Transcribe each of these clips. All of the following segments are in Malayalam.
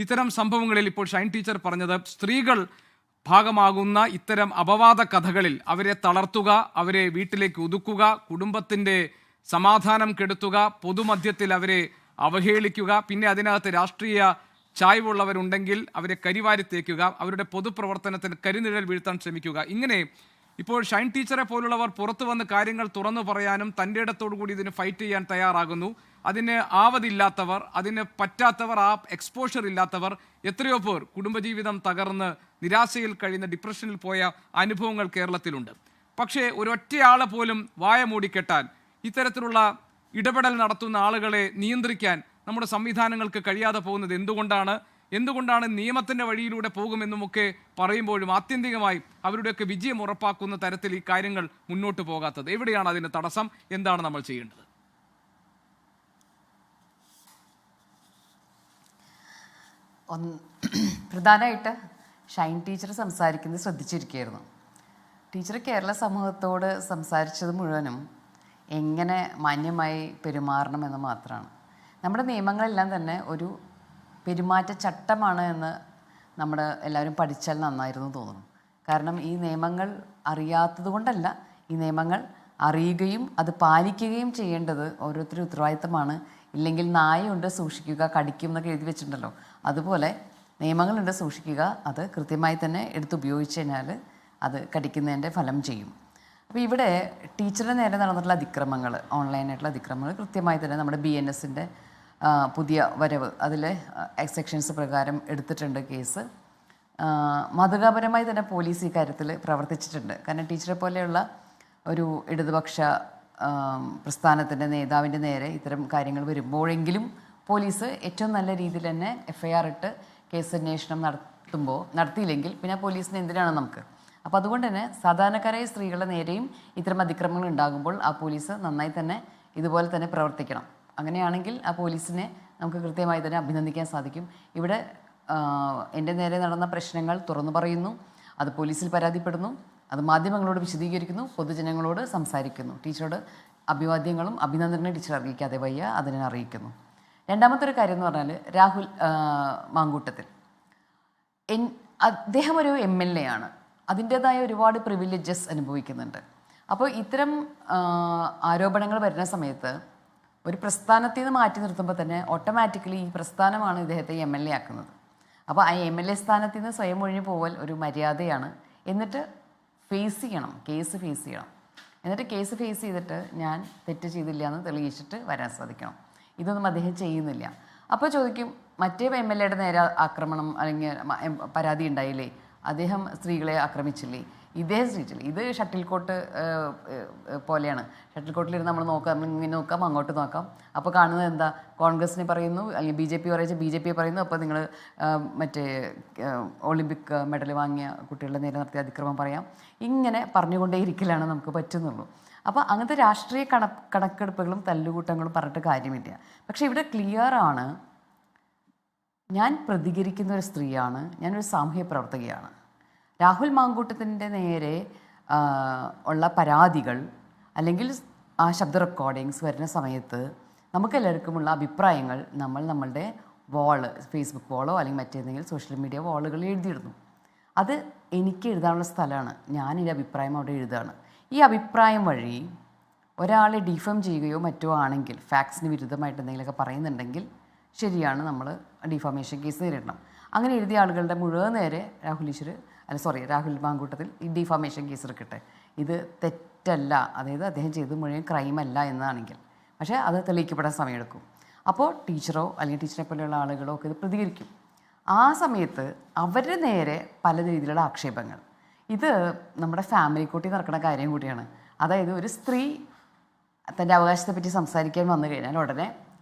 ഇത്തരം സംഭവങ്ങളിൽ ഇപ്പോൾ ഷൈൻ ടീച്ചർ പറഞ്ഞത് സ്ത്രീകൾ ഭാഗമാകുന്ന ഇത്തരം അപവാദ കഥകളിൽ അവരെ തളർത്തുക, അവരെ വീട്ടിലേക്ക് ഒതുക്കുക, കുടുംബത്തിൻ്റെ സമാധാനം കെടുത്തുക, പൊതുമധ്യത്തിൽ അവരെ അവഹേളിക്കുക, പിന്നെ അതിനകത്ത് രാഷ്ട്രീയ ചായ്വുള്ളവരുണ്ടെങ്കിൽ അവരെ കരിവാരിത്തേക്കുക, അവരുടെ പൊതുപ്രവർത്തനത്തിന് കരിനിഴൽ വീഴ്ത്താൻ ശ്രമിക്കുക. ഇങ്ങനെ ഇപ്പോൾ ഷൈൻ ടീച്ചറെ പോലുള്ളവർ പുറത്തു വന്ന് കാര്യങ്ങൾ തുറന്നു പറയാനും തൻ്റെ ഇടത്തോടു കൂടി ഇതിന് ഫൈറ്റ് ചെയ്യാൻ തയ്യാറാകുന്നു. അതിന് ആവതില്ലാത്തവർ, അതിന് പറ്റാത്തവർ, ആ എക്സ്പോഷർ ഇല്ലാത്തവർ എത്രയോ പേർ കുടുംബജീവിതം തകർന്ന് നിരാശയിൽ കഴിയുന്ന ഡിപ്രഷനിൽ പോയ അനുഭവങ്ങൾ കേരളത്തിലുണ്ട്. പക്ഷേ ഒരൊറ്റയാളെ പോലും വായ മൂടിക്കെട്ടാൻ, ഇത്തരത്തിലുള്ള ഇടപെടൽ നടത്തുന്ന ആളുകളെ നിയന്ത്രിക്കാൻ നമ്മുടെ സംവിധാനങ്ങൾക്ക് കഴിയാതെ പോകുന്നത് എന്തുകൊണ്ടാണ് നിയമത്തിൻ്റെ വഴിയിലൂടെ പോകുമെന്നുമൊക്കെ പറയുമ്പോഴും ആത്യന്തികമായി അവരുടെയൊക്കെ വിജയം ഉറപ്പാക്കുന്ന തരത്തിൽ ഈ കാര്യങ്ങൾ മുന്നോട്ട് പോകാത്തത്? എവിടെയാണ് അതിന് തടസ്സം? എന്താണ് നമ്മൾ ചെയ്യേണ്ടത്? പ്രധാനമായിട്ട് ഷൈൻ ടീച്ചർ സംസാരിക്കുന്നത് ശ്രദ്ധിച്ചിരിക്കുകയായിരുന്നു. ടീച്ചർ കേരള സമൂഹത്തോട് സംസാരിച്ചത് മുഴുവനും എങ്ങനെ മാന്യമായി പെരുമാറണമെന്ന് മാത്രമാണ്. നമ്മുടെ നിയമങ്ങളെല്ലാം തന്നെ ഒരു പെരുമാറ്റ ചട്ടമാണ് എന്ന് നമ്മൾ എല്ലാവരും പഠിച്ചാൽ നന്നായിരുന്നു തോന്നുന്നു. കാരണം ഈ നിയമങ്ങൾ അറിയാത്തത് കൊണ്ടല്ല, ഈ നിയമങ്ങൾ അറിയുകയും അത് പാലിക്കുകയും ചെയ്യേണ്ടത് ഓരോരുത്തരും ഉത്തരവാദിത്തമാണ്. ഇല്ലെങ്കിൽ നായയുണ്ട് സൂക്ഷിക്കുക, കടിക്കും എന്നൊക്കെ എഴുതി വെച്ചിട്ടുണ്ടല്ലോ, അതുപോലെ നിയമങ്ങളുണ്ട് സൂക്ഷിക്കുക, അത് കൃത്യമായി തന്നെ എടുത്തുപയോഗിച്ച് കഴിഞ്ഞാൽ അത് കടിക്കുന്നതിൻ്റെ ഫലം ചെയ്യും. അപ്പോൾ ഇവിടെ ടീച്ചറിന് നേരെ നടന്നിട്ടുള്ള അതിക്രമങ്ങൾ, ഓൺലൈനായിട്ടുള്ള അതിക്രമങ്ങൾ കൃത്യമായി തന്നെ നമ്മുടെ BNSൻ്റെ പുതിയ വരവ് അതിൽ സെക്ഷൻസ് പ്രകാരം എടുത്തിട്ടുണ്ട് കേസ്. മാതൃകാപരമായി തന്നെ പോലീസ് ഈ കാര്യത്തിൽ പ്രവർത്തിച്ചിട്ടുണ്ട്. കാരണം ടീച്ചറെ പോലെയുള്ള ഒരു ഇടതുപക്ഷ പ്രസ്ഥാനത്തിൻ്റെ നേതാവിൻ്റെ നേരെ ഇത്തരം കാര്യങ്ങൾ വരുമ്പോഴെങ്കിലും പോലീസ് ഏറ്റവും നല്ല രീതിയിൽ തന്നെ FIR ഇട്ട് കേസ് അന്വേഷണം നടത്തിയില്ലെങ്കിൽ പിന്നെ പോലീസിന് എന്തിനാണ് നമുക്ക്? അപ്പോൾ അതുകൊണ്ട് തന്നെ സാധാരണക്കാരായ സ്ത്രീകളുടെ നേരെയും ഇത്തരം അതിക്രമങ്ങൾ ഉണ്ടാകുമ്പോൾ ആ പോലീസ് നന്നായി തന്നെ ഇതുപോലെ തന്നെ പ്രവർത്തിക്കണം. അങ്ങനെയാണെങ്കിൽ ആ പോലീസിനെ നമുക്ക് കൃത്യമായി തന്നെ അഭിനന്ദിക്കാൻ സാധിക്കും. ഇവിടെ എൻ്റെ നേരെ നടന്ന പ്രശ്നങ്ങൾ തുറന്നു പറയുന്നു, അത് പോലീസിൽ പരാതിപ്പെടുന്നു, അത് മാധ്യമങ്ങളോട് വിശദീകരിക്കുന്നു, പൊതുജനങ്ങളോട് സംസാരിക്കുന്നു. ടീച്ചറോട് അഭിവാദ്യങ്ങളും അഭിനന്ദനങ്ങളും ടീച്ചർ അറിയിക്കാതെ വയ്യ, അതിനെ അറിയിക്കുന്നു. രണ്ടാമത്തെ ഒരു കാര്യം എന്ന് പറഞ്ഞാൽ രാഹുൽ മാങ്കൂട്ടത്തിൽ, അദ്ദേഹം ഒരു MLA ആണ്. അതിൻ്റേതായ ഒരുപാട് പ്രിവിലേജസ് അനുഭവിക്കുന്നുണ്ട്. അപ്പോൾ ഇത്തരം ആരോപണങ്ങൾ വരുന്ന സമയത്ത് ഒരു പ്രസ്ഥാനത്തിൽ നിന്ന് മാറ്റി നിർത്തുമ്പോൾ തന്നെ ഓട്ടോമാറ്റിക്കലി ഈ പ്രസ്ഥാനമാണ് ഇദ്ദേഹത്തെ MLA ആക്കുന്നത്. അപ്പോൾ ആ MLA സ്ഥാനത്ത് നിന്ന് സ്വയം ഒഴിഞ്ഞു പോകൽ ഒരു മര്യാദയാണ്. എന്നിട്ട് ഫേസ് ചെയ്യണം, കേസ് ഫേസ് ചെയ്യണം. എന്നിട്ട് കേസ് ഫേസ് ചെയ്തിട്ട് ഞാൻ തെറ്റ് ചെയ്തില്ല എന്ന് തെളിയിച്ചിട്ട് വരാൻ സാധിക്കണം. ഇതൊന്നും അദ്ദേഹം ചെയ്യുന്നില്ല. അപ്പോൾ ചോദിക്കും, മറ്റേ MLAയുടെ നേരെ ആക്രമണം അല്ലെങ്കിൽ പരാതി ഉണ്ടായില്ലേ, അദ്ദേഹം സ്ത്രീകളെ ആക്രമിച്ചില്ലേ, ഇദ്ദേഹം സ്ത്രീച്ചില്ലേ? ഇത് ഷട്ടിൽ കോട്ട് പോലെയാണ്. ഷട്ടിൽ കോട്ടിലിരുന്ന് നമ്മൾ ഇങ്ങനെ നോക്കാം, അങ്ങോട്ട് നോക്കാം. അപ്പോൾ കാണുന്നത് എന്താ? കോൺഗ്രസിനെ പറയുന്നു, അല്ലെങ്കിൽ BJP പറയുക, BJP പറയുന്നു. അപ്പോൾ നിങ്ങൾ മറ്റേ ഒളിമ്പിക് മെഡൽ വാങ്ങിയ കുട്ടികളുടെ നേരെ നടത്തിയ അതിക്രമം പറയാം. ഇങ്ങനെ പറഞ്ഞുകൊണ്ടേയിരിക്കലാണ് നമുക്ക് പറ്റുന്നുള്ളൂ. അപ്പോൾ അങ്ങനത്തെ രാഷ്ട്രീയ കണക്കെടുപ്പുകളും തല്ലുകൂട്ടങ്ങളും പറഞ്ഞിട്ട് കാര്യമില്ല. പക്ഷേ ഇവിടെ ക്ലിയറാണ്, ഞാൻ പ്രതികരിക്കുന്ന ഒരു സ്ത്രീയാണ്, ഞാനൊരു സാമൂഹ്യ പ്രവർത്തകയാണ്. രാഹുൽ മാങ്കൂട്ടത്തിൻ്റെ നേരെ ഉള്ള പരാതികൾ അല്ലെങ്കിൽ ആ ശബ്ദ റെക്കോർഡിങ്സ് വരുന്ന സമയത്ത് നമുക്കെല്ലാവർക്കുമുള്ള അഭിപ്രായങ്ങൾ നമ്മളുടെ ഫേസ്ബുക്ക് വാളോ അല്ലെങ്കിൽ മറ്റേതെങ്കിലും സോഷ്യൽ മീഡിയ വാളുകളിൽ എഴുതിയിടുന്നു. അത് എനിക്ക് എഴുതാനുള്ള സ്ഥലമാണ്, ഞാനെൻ്റെ അഭിപ്രായം അവിടെ എഴുതുകയാണ്. ഈ അഭിപ്രായം വഴി ഒരാളെ ഡിഫേം ചെയ്യുകയോ മറ്റോ ആണെങ്കിൽ, ഫാക്ട്സിന് വിരുദ്ധമായിട്ട് എന്തെങ്കിലുമൊക്കെ പറയുന്നുണ്ടെങ്കിൽ ശരിയാണ്, നമ്മൾ ഡിഫാമേഷൻ കേസ് നേരിടണം. അങ്ങനെ എഴുതിയ ആളുകളുടെ മുഴുവൻ നേരെ രാഹുൽ മാങ്കൂട്ടത്തിൽ ഈ ഡിഫാമേഷൻ കേസ് എടുക്കട്ടെ. ഇത് തെറ്റല്ല, അതായത് അദ്ദേഹം ചെയ്തത് മുഴുവൻ ക്രൈമല്ല എന്നാണെങ്കിൽ. പക്ഷേ അത് തെളിയിക്കപ്പെടാൻ സമയമെടുക്കും. അപ്പോൾ ടീച്ചറോ അല്ലെങ്കിൽ ടീച്ചറെ പോലെയുള്ള ആളുകളോ ഒക്കെ ഇത് പ്രതികരിക്കും. ആ സമയത്ത് അവരുടെ നേരെ പല രീതിയിലുള്ള ആക്ഷേപങ്ങൾ. ഇത് നമ്മുടെ ഫാമിലി കൂട്ടി നടക്കുന്ന കാര്യം കൂടിയാണ്. അതായത് ഒരു സ്ത്രീ തൻ്റെ അവകാശത്തെപ്പറ്റി സംസാരിക്കാൻ വന്നു കഴിഞ്ഞാൽ ഉടനെ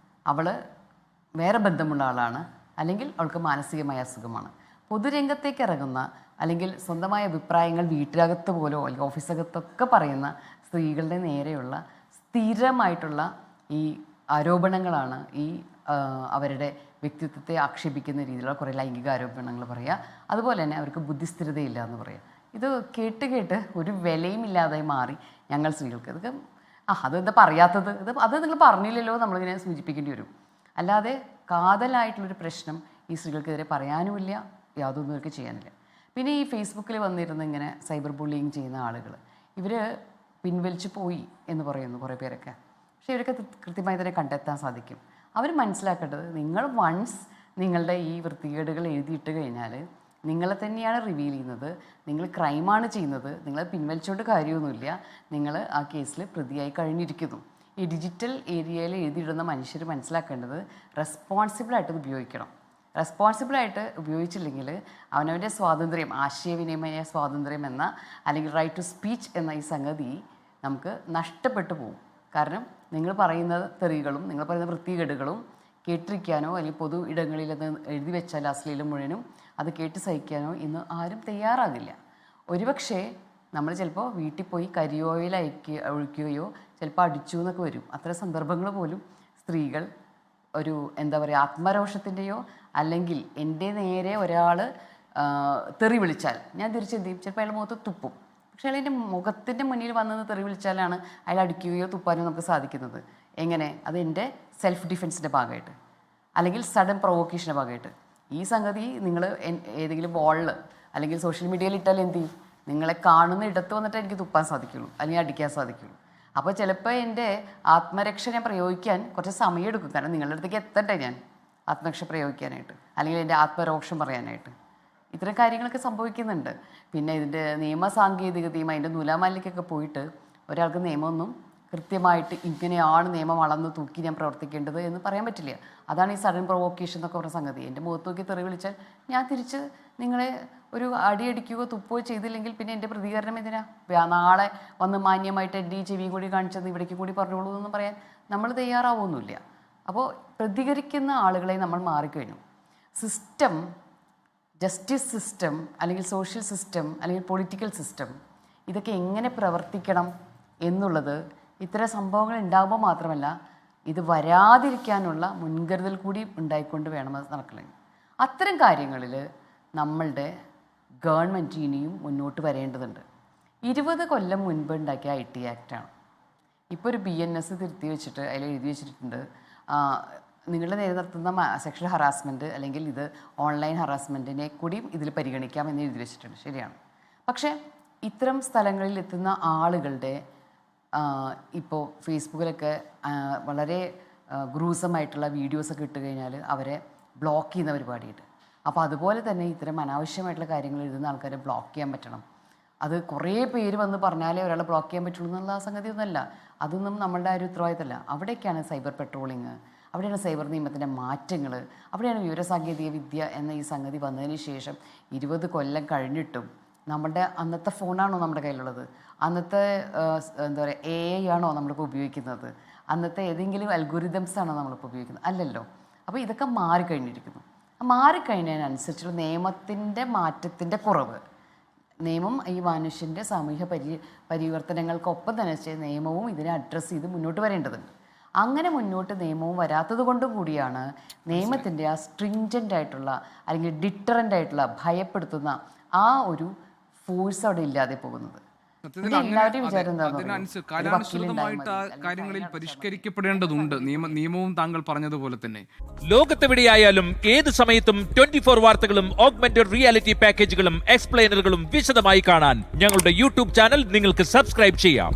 അവൾ വേറെ ബന്ധമുള്ള ആളാണ്, അല്ലെങ്കിൽ അവൾക്ക് മാനസികമായ അസുഖമാണ്. പൊതുരംഗത്തേക്ക് ഇറങ്ങുന്ന അല്ലെങ്കിൽ സ്വന്തമായ അഭിപ്രായങ്ങൾ വീട്ടിനകത്ത് പോലോ അല്ലെങ്കിൽ ഓഫീസകത്തൊക്കെ പറയുന്ന സ്ത്രീകളുടെ നേരെയുള്ള സ്ഥിരമായിട്ടുള്ള ഈ ആരോപണങ്ങളാണ് ഈ അവരുടെ വ്യക്തിത്വത്തെ ആക്ഷേപിക്കുന്ന രീതിയിലുള്ള കുറേ ലൈംഗിക ആരോപണങ്ങൾ പറയുക. അതുപോലെ തന്നെ അവർക്ക് ബുദ്ധിസ്ഥിരതയില്ല എന്ന് പറയുക. ഇത് കേട്ട് ഒരു വിലയും ഇല്ലാതായി മാറി ഞങ്ങൾ സ്ത്രീകൾക്ക്. ഇതൊക്കെ അതെന്താ പറയാത്തത്, അത് നിങ്ങൾ പറഞ്ഞില്ലല്ലോ നമ്മളിങ്ങനെ സൂചിപ്പിക്കേണ്ടി വരും. അല്ലാതെ കാതലായിട്ടുള്ളൊരു പ്രശ്നം ഈ സ്ത്രീകൾക്കെതിരെ പറയാനുമില്ല, യാതൊന്നും അവർക്ക് ചെയ്യാനില്ല. പിന്നെ ഈ ഫേസ്ബുക്കിൽ വന്നിരുന്ന ഇങ്ങനെ സൈബർ ബുള്ളിങ് ചെയ്യുന്ന ആളുകൾ, ഇവർ പിൻവലിച്ചു പോയി എന്ന് പറയുന്നു കുറേ പേരൊക്കെ. പക്ഷേ ഇവരൊക്കെ കൃത്യമായി തന്നെ കണ്ടെത്താൻ സാധിക്കും. അവർ മനസ്സിലാക്കേണ്ടത്, നിങ്ങൾ വൺസ് നിങ്ങളുടെ ഈ വൃത്തികേടുകൾ എഴുതിയിട്ട് കഴിഞ്ഞാൽ നിങ്ങളെ തന്നെയാണ് റിവീൽ ചെയ്യുന്നത്, നിങ്ങൾ ക്രൈമാണ് ചെയ്യുന്നത്, നിങ്ങൾ പിൻവലിച്ചുകൊണ്ട് കാര്യമൊന്നുമില്ല, നിങ്ങൾ ആ കേസിൽ പ്രതിയായി കഴിഞ്ഞിരിക്കുന്നു. ഈ ഡിജിറ്റൽ ഏരിയയിൽ എഴുതിയിടുന്ന മനുഷ്യർ മനസ്സിലാക്കേണ്ടത് റെസ്പോൺസിബിളായിട്ട് ഇത് ഉപയോഗിക്കണം. റെസ്പോൺസിബിളായിട്ട് ഉപയോഗിച്ചില്ലെങ്കിൽ അവനവൻ്റെ സ്വാതന്ത്ര്യം, ആശയവിനിമയ സ്വാതന്ത്ര്യം എന്ന അല്ലെങ്കിൽ റൈറ്റ് ടു സ്പീച്ച് എന്ന ഈ സംഗതി നമുക്ക് നഷ്ടപ്പെട്ടു പോകും. കാരണം നിങ്ങൾ പറയുന്ന തെറികളും നിങ്ങൾ പറയുന്ന വൃത്തികേടുകളും കേട്ടിരിക്കാനോ അല്ലെങ്കിൽ പൊതു ഇടങ്ങളിൽ അത് എഴുതി വെച്ചാൽ അശ്ലീലം മുഴുവനും അത് കേട്ട് സഹിക്കാനോ ഇന്ന് ആരും തയ്യാറാകില്ല. ഒരുപക്ഷെ നമ്മൾ ചിലപ്പോൾ വീട്ടിൽ പോയി കരിയോയിൽ ഒഴിക്കുകയോ ചിലപ്പോൾ അടിച്ചു എന്നൊക്കെ വരും. അത്തരം സന്ദർഭങ്ങൾ പോലും സ്ത്രീകൾ ഒരു എന്താ പറയുക ആത്മരോഷത്തിൻ്റെയോ അല്ലെങ്കിൽ എൻ്റെ നേരെ ഒരാൾ തെറി വിളിച്ചാൽ ഞാൻ തിരിച്ചെന്ത് ചെയ്യും, ചിലപ്പോൾ അയാളുടെ മുഖത്ത് തുപ്പും. പക്ഷേ അയാൾ എൻ്റെ മുഖത്തിൻ്റെ മുന്നിൽ വന്നെന്ന് തെറി വിളിച്ചാലാണ് അയാൾ അടിക്കുകയോ തുപ്പാനോ നമുക്ക് സാധിക്കുന്നത്. എങ്ങനെ? അത് എൻ്റെ സെൽഫ് ഡിഫെൻസിൻ്റെ ഭാഗമായിട്ട് അല്ലെങ്കിൽ സഡൻ പ്രൊവോക്കേഷൻ്റെ ഭാഗമായിട്ട്. ഈ സംഗതി നിങ്ങൾ ഏതെങ്കിലും വാളിൽ അല്ലെങ്കിൽ സോഷ്യൽ മീഡിയയിൽ ഇട്ടാൽ എന്ത് ചെയ്യും? നിങ്ങളെ കാണുന്ന ഇടത്ത് വന്നിട്ട് എനിക്ക് തുപ്പാൻ സാധിക്കുള്ളൂ അല്ലെങ്കിൽ അടിക്കാൻ സാധിക്കുള്ളൂ. അപ്പോൾ ചിലപ്പോൾ എൻ്റെ ആത്മരക്ഷ ഞാൻ പ്രയോഗിക്കാൻ കുറച്ച് സമയമെടുക്കും. കാരണം നിങ്ങളുടെ അടുത്തേക്ക് എത്തട്ടെ ഞാൻ ആത്മരക്ഷ പ്രയോഗിക്കാനായിട്ട് അല്ലെങ്കിൽ എൻ്റെ ആത്മരോക്ഷം പറയാനായിട്ട്. ഇത്തരം കാര്യങ്ങളൊക്കെ സംഭവിക്കുന്നുണ്ട്. പിന്നെ ഇതിൻ്റെ നിയമസാങ്കേതികതയും അതിൻ്റെ നൂലാമാലിലേക്കൊക്കെ പോയിട്ട് ഒരാൾക്ക് നിയമമൊന്നും കൃത്യമായിട്ട് ഇങ്ങനെയാണ് നിയമം അളന്ന് തൂക്കി ഞാൻ പ്രവർത്തിക്കേണ്ടത് എന്ന് പറയാൻ പറ്റില്ല. അതാണ് ഈ സഡൻ പ്രൊവോക്കേഷൻ എന്നൊക്കെ പറഞ്ഞ സംഗതി. എൻ്റെ മുഖത്ത് നോക്കി തെറി വിളിച്ചാൽ ഞാൻ തിരിച്ച് നിങ്ങളെ ഒരു അടിയടിക്കുകയോ തുപ്പുകയോ ചെയ്തില്ലെങ്കിൽ പിന്നെ എൻ്റെ പ്രതികരണം എന്തിനാ? നാളെ വന്ന് മാന്യമായിട്ട് എൻ്റെ ഈ ചെവിയും കൂടി കാണിച്ചത് ഇവിടേക്കും കൂടി പറഞ്ഞോളൂ എന്നൊന്നും പറയാൻ നമ്മൾ തയ്യാറാവുമൊന്നുമില്ല. അപ്പോൾ പ്രതികരിക്കുന്ന ആളുകളെ നമ്മൾ മാറിക്കഴിഞ്ഞു. സിസ്റ്റം, ജസ്റ്റിസ് സിസ്റ്റം അല്ലെങ്കിൽ സോഷ്യൽ സിസ്റ്റം അല്ലെങ്കിൽ പൊളിറ്റിക്കൽ സിസ്റ്റം ഇതൊക്കെ എങ്ങനെ പ്രവർത്തിക്കണം എന്നുള്ളത് ഇത്തരം സംഭവങ്ങൾ ഉണ്ടാകുമ്പോൾ മാത്രമല്ല ഇത് വരാതിരിക്കാനുള്ള മുൻകരുതൽ കൂടി ഉണ്ടായിക്കൊണ്ട് വേണം അത് നടക്കണം. അത്തരം കാര്യങ്ങളിൽ നമ്മളുടെ ഗവൺമെൻറ് ഇനിയും മുന്നോട്ട് വരേണ്ടതുണ്ട്. 20 കൊല്ലം മുൻപ് ഉണ്ടാക്കിയ IT ആക്റ്റാണ്. ഇപ്പോൾ ഒരു BNS തിരുത്തി വെച്ചിട്ട് അതിൽ എഴുതി വെച്ചിട്ടുണ്ട്, നിങ്ങളുടെ നേരെ നടത്തുന്ന സെക്ഷൽ ഹറാസ്മെൻറ്റ് അല്ലെങ്കിൽ ഇത് ഓൺലൈൻ ഹറാസ്മെൻറ്റിനെ കൂടിയും ഇതിൽ പരിഗണിക്കാം എന്ന് എഴുതി വെച്ചിട്ടുണ്ട്. ശരിയാണ്. പക്ഷേ ഇത്തരം സ്ഥലങ്ങളിൽ എത്തുന്ന ആളുകളുടെ ഇപ്പോൾ ഫേസ്ബുക്കിലൊക്കെ വളരെ ഗ്രൂസമായിട്ടുള്ള വീഡിയോസൊക്കെ ഇട്ട് കഴിഞ്ഞാൽ അവരെ ബ്ലോക്ക് ചെയ്യുന്ന പരിപാടിയുണ്ട്. അപ്പോൾ അതുപോലെ തന്നെ ഇത്തരം അനാവശ്യമായിട്ടുള്ള കാര്യങ്ങൾ എഴുതുന്ന ആൾക്കാരെ ബ്ലോക്ക് ചെയ്യാൻ പറ്റണം. അത് കുറേ പേര് വന്ന് പറഞ്ഞാലേ ഒരാളെ ബ്ലോക്ക് ചെയ്യാൻ പറ്റുള്ളൂ എന്നുള്ള സംഗതി ഒന്നുമല്ല. അതൊന്നും നമ്മളുടെ ആ ഒരു ഉത്തരവാദിത്തമല്ല. അവിടേക്കാണ് സൈബർ പെട്രോളിങ്, അവിടെയാണ് സൈബർ നിയമത്തിൻ്റെ മാറ്റങ്ങൾ, അവിടെയാണ് വിവരസാങ്കേതിക വിദ്യ എന്ന ഈ സംഗതി വന്നതിന് ശേഷം 20 കൊല്ലം കഴിഞ്ഞിട്ടും നമ്മുടെ അന്നത്തെ ഫോണാണോ നമ്മുടെ കയ്യിലുള്ളത്? അന്നത്തെ എന്താ പറയുക AI ആണോ നമ്മളിപ്പോൾ ഉപയോഗിക്കുന്നത്? അന്നത്തെ ഏതെങ്കിലും അൽഗോരിതംസ് ആണോ നമ്മളിപ്പോൾ ഉപയോഗിക്കുന്നത്? അല്ലല്ലോ. അപ്പോൾ ഇതൊക്കെ മാറിക്കഴിഞ്ഞിരിക്കുന്നു. മാറിക്കഴിഞ്ഞതിനനുസരിച്ചുള്ള നിയമത്തിൻ്റെ മാറ്റത്തിൻ്റെ കുറവ്, നിയമം ഈ മനുഷ്യൻ്റെ സാമൂഹ്യ പരിവർത്തനങ്ങൾക്കൊപ്പം തന്നെ നിയമവും ഇതിനെ അഡ്രസ്സ് ചെയ്ത് മുന്നോട്ട് വരേണ്ടതുണ്ട്. അങ്ങനെ മുന്നോട്ട് നിയമവും വരാത്തത് കൊണ്ടും കൂടിയാണ് നിയമത്തിൻ്റെ ആ സ്ട്രിഞ്ചൻ്റ് ആയിട്ടുള്ള അല്ലെങ്കിൽ ഡിറ്ററൻ്റ് ആയിട്ടുള്ള ഭയപ്പെടുത്തുന്ന ആ ഒരു ഫോഴ്സ് അവിടെ ഇല്ലാതെ പോകുന്നത്. കാലാനുസൃതമായിട്ട് ആ കാര്യങ്ങളിൽ പരിഷ്കരിക്കപ്പെടേണ്ടതുണ്ട് നിയമവും. താങ്കൾ പറഞ്ഞതുപോലെ തന്നെ ലോകത്തെവിടെയായാലും ഏത് സമയത്തും 24 വാർത്തകളും ഓഗ്മെന്റഡ് റിയാലിറ്റി പാക്കേജുകളും എക്സ്പ്ലെയിനറുകളും വിശദമായി കാണാൻ ഞങ്ങളുടെ YouTube ചാനൽ നിങ്ങൾക്ക് സബ്സ്ക്രൈബ് ചെയ്യാം.